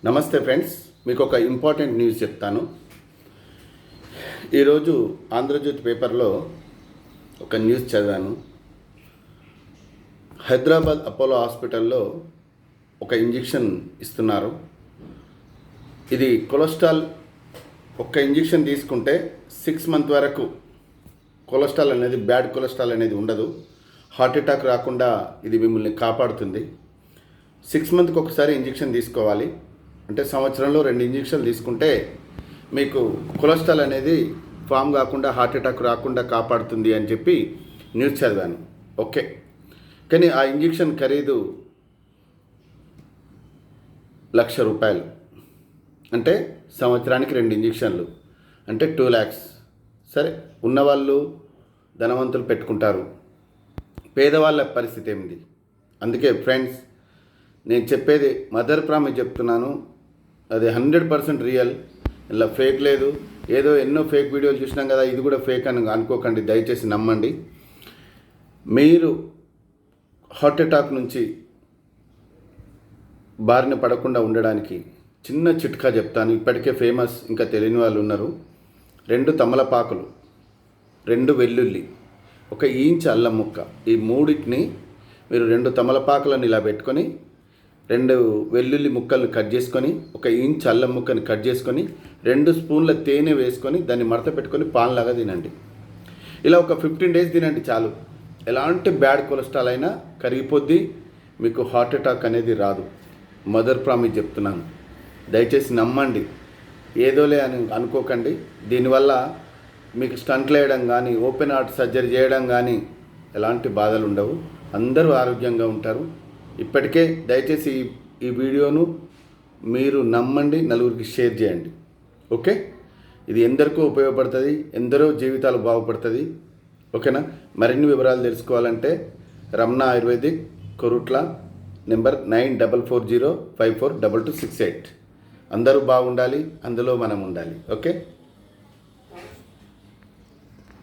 నమస్తే ఫ్రెండ్స్, మీకు ఒక ఇంపార్టెంట్ న్యూస్ చెప్తాను. ఈరోజు ఆంధ్రజ్యోతి పేపర్లో ఒక న్యూస్ చదివాను. హైదరాబాద్ అపోలో హాస్పిటల్లో ఒక ఇంజెక్షన్ ఇస్తున్నారు. ఇది కొలెస్ట్రాల్, ఒక్క ఇంజెక్షన్ తీసుకుంటే 6 months వరకు కొలెస్ట్రాల్ అనేది, బ్యాడ్ కొలెస్ట్రాల్ అనేది ఉండదు. హార్ట్ అటాక్ రాకుండా ఇది మిమ్మల్ని కాపాడుతుంది. 6 monthsకి ఒకసారి ఇంజెక్షన్ తీసుకోవాలి. అంటే సంవత్సరంలో 2 ఇంజెక్షన్లు తీసుకుంటే మీకు కొలెస్ట్రాల్ అనేది ఫామ్ కాకుండా హార్ట్ అటాక్ రాకుండా కాపాడుతుంది అని చెప్పి న్యూస్ చదివాను. ఓకే, కానీ ఆ ఇంజెక్షన్ ఖరీదు ₹1,00,000. అంటే సంవత్సరానికి 2 ఇంజెక్షన్లు అంటే 2 lakhs. సరే, ఉన్నవాళ్ళు ధనవంతులు పెట్టుకుంటారు, పేదవాళ్ళ పరిస్థితి ఏమిటి? అందుకే ఫ్రెండ్స్, నేను చెప్పేది మదర్ ప్రామిస్ చెప్తున్నాను. అది 100% రియల్, ఇలా ఫేక్ లేదు. ఏదో ఎన్నో ఫేక్ వీడియోలు చూసినాం కదా, ఇది కూడా ఫేక్ అని అనుకోకండి, దయచేసి నమ్మండి. మీరు హార్ట్ అటాక్ నుంచి బారిన పడకుండా ఉండడానికి చిన్న చిట్కా చెప్తాను. ఇప్పటికే ఫేమస్, ఇంకా తెలియని వాళ్ళు ఉన్నారు. 2 తమలపాకులు, 2 వెల్లుల్లి, 1 ఇంచ్ అల్లం ముక్క, ఈ మూడింటిని మీరు 2 తమలపాకులను ఇలా పెట్టుకొని 2 వెల్లుల్లి ముక్కలను కట్ చేసుకొని 1 ఇంచ్ అల్లం ముక్కని కట్ చేసుకొని 2 స్పూన్ల తేనె వేసుకొని దాన్ని మడత పెట్టుకొని పాన్లాగా తినండి. ఇలా ఒక 15 days తినండి చాలు. ఎలాంటి బ్యాడ్ కొలెస్ట్రాల్ అయినా కరిగిపోద్ది, మీకు హార్ట్ అటాక్ అనేది రాదు. మదర్ ప్రామిస్ చెప్తున్నాను, దయచేసి నమ్మండి. ఏదోలే అని అనుకోకండి. దీనివల్ల మీకు స్టంట్లు వేయడం కానీ, ఓపెన్ హార్ట్ సర్జరీ చేయడం కానీ ఎలాంటి బాధలు ఉండవు. అందరూ ఆరోగ్యంగా ఉంటారు. ఇప్పటికే దయచేసి ఈ వీడియోను మీరు నమ్మండి, నలుగురికి షేర్ చేయండి. ఓకే, ఇది ఎందరికో ఉపయోగపడుతుంది, ఎందరో జీవితాలు బాగుపడుతుంది. ఓకేనా? మరిన్ని వివరాలు తెలుసుకోవాలంటే రమణ ఆయుర్వేదిక్, కొరుట్ల, నెంబర్ 9440542268. అందరూ బాగుండాలి, అందులో మనం ఉండాలి. ఓకే.